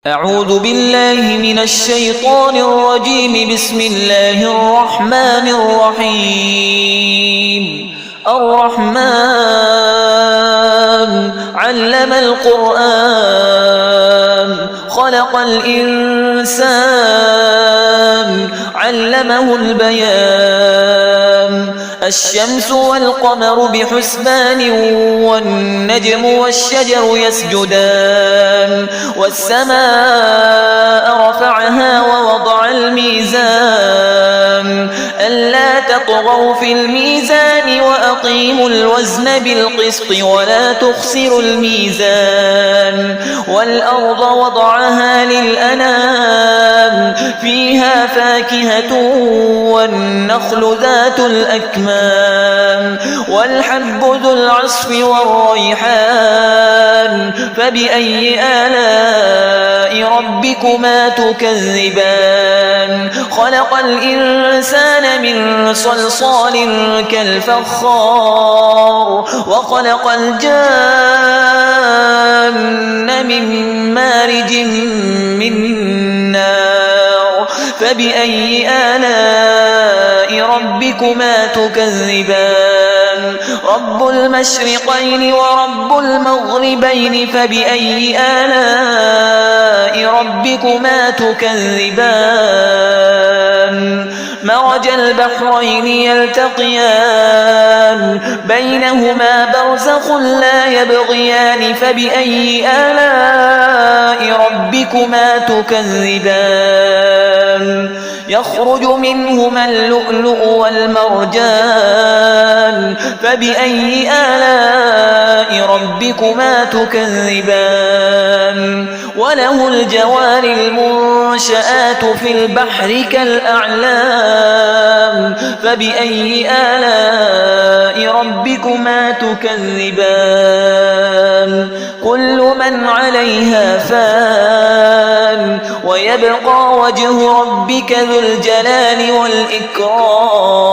أعوذ بالله من الشيطان الرجيم. بسم الله الرحمن الرحيم. الرحمن علم القرآن خلق الإنسان علمه البيان. الشمس والقمر بحسبان والنجم والشجر يسجدان. والسماء رفعها ووضع الميزان ألا تطغوا في الميزان وأقيموا الوزن بالقسط ولا تخسروا الميزان. والأرض وضعها للأنام فيها فاكهة والنخل ذات الأكمام والحب ذو العصف والريحان. فبأي آلاء ربكما تكذبان؟ خلق الإنسان من صلصال كالفخار وخلق الجان من مارج من نار. فبأي آلاء ربكما تكذبان؟ رب المشرقين ورب المغربين. فبأي آلاء ربكما تكذبان؟ مرج البحرين يلتقيان بينهما برزخ لا يبغيان. فبأي آلاء ربكما تكذبان؟ يخرج منهما اللؤلؤ والمرجان. فبأي آلاء ربكما تكذبان؟ وله الجوار المنشآت في البحر كالأعلام. فبأي آلاء ربكما تكذبان؟ كل من عليها فان ويبقى وجه ربك ذو الجلال والإكرام.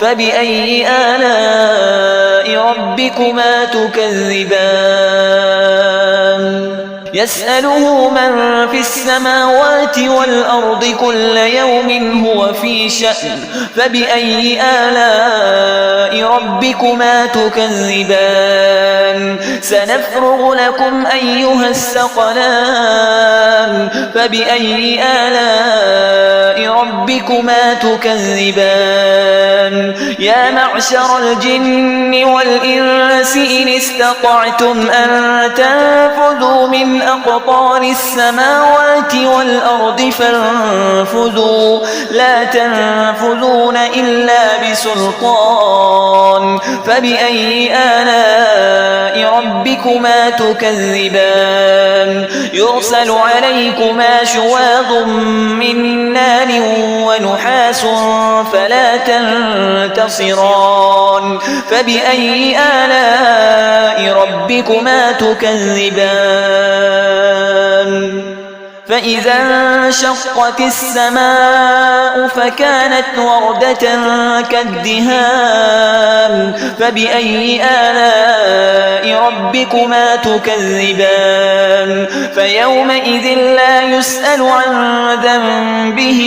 فبأي آلاء ربكما تكذبان؟ يسأله من في السماوات والأرض كل يوم هو في شأن. فبأي آلاء ربكما تكذبان؟ سنفرغ لكم أيها الثقلان. فبأي آلاء ربكما تكذبان؟ يا معشر الجن والإنس إن استطعتم أن تنفذوا من أقطار السماوات والأرض فانفذوا لا تنفذون إلا بسلطان. فبأي آلاء ربكما تكذبان؟ يرسل عليكما شواظ من نار ونحاس فلا تنتصران. فبأي آلاء ربكما تكذبان؟ فإذا انشقت السماء فكانت وردة كالدهان. فبأي آلاء ربكما تكذبان؟ فيومئذ لا يسأل عن ذنبه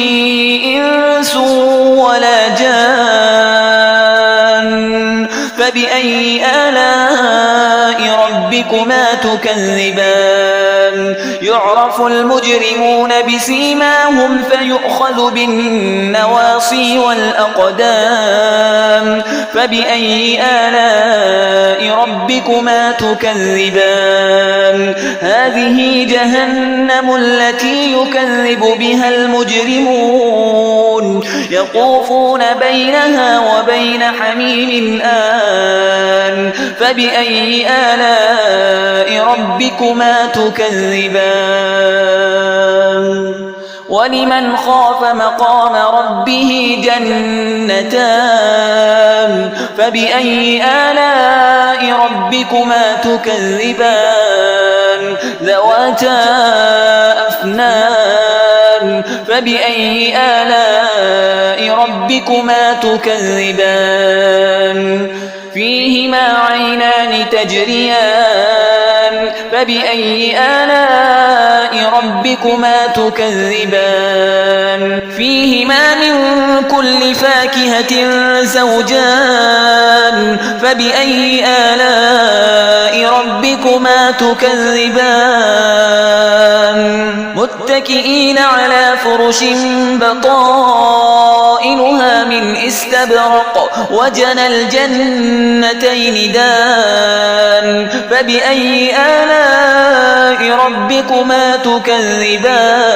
إنس ولا جان. فبأي آلاء ربكما تكذبان؟ يعرف المجرمون بسيماهم فيؤخذ بالنواصي والأقدام. فبأي آلاء ربكما تكذبان؟ هذه جهنم التي يكذب بها المجرمون يطوفون بينها وبين حميم آن. فبأي آلاء ربكما تكذبان؟ ولمن خاف مقام ربه جنتان. فبأي آلاء ربكما تكذبان؟ ذواتا أفنان. فبأي آلاء ربكما تكذبان؟ فيهما عينان تجريان فبأي آلاء ربكما تكذبان فيهما من كل فاكهة زوجان فبأي آلاء ربكما تكذبان متكئين على فرش بطائنها من استبرق وجنى الجنتين دان فبأي آلاء ربكما تكذبان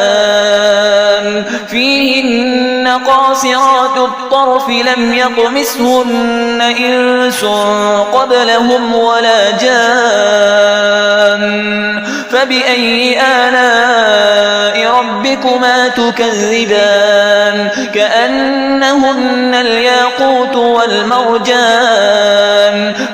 فيهن قاصرات الطرف لم يطمثهن إنس قبلهم ولا جان فبأي آلاء ربكما تكذبان كأنهن الياقوت والمرجان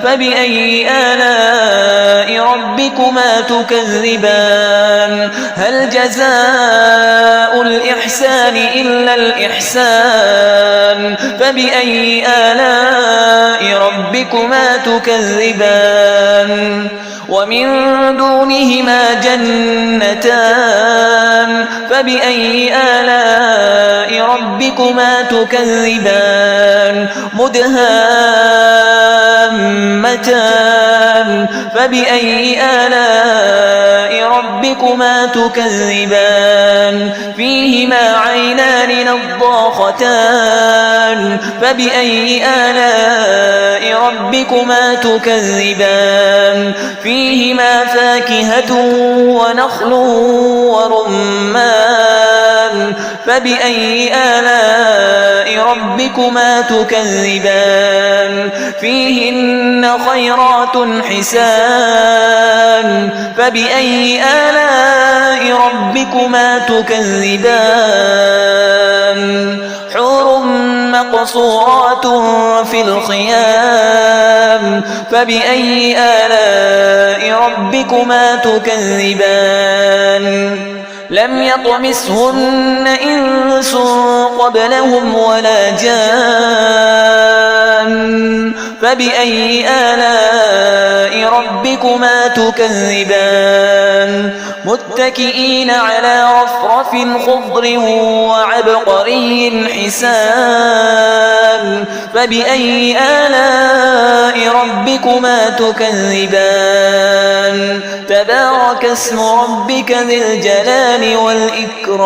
فبأي آلاء ربكما تكذبان هل جزاء الإحسان إلا الإحسان فبأي آلاء ربكما تكذبان ومن دونهما جنتان فبأي آلاء ربكما تكذبان مدهامتان فبأي آلاء ربكما تكذبان فيهما عينان نضاختان فبأي آلاء ربكما تكذبان فيهما فاكهة ونخل ورمان فبأي آلاء ربكما تكذبان فيهن خيرات حسان فبأي آلاء ربكما تكذبان حور مقصورات في الخيام فبأي آلاء ربكما تكذبان لم يطمثهن إنس قبلهم ولا جان فبأي آلاء ربكما تكذبان متكئين على رفرف خضر وعبقري حسان فبأي آلاء ربكما تكذبان تبارك اسم ربك ذي الجلال والإكرام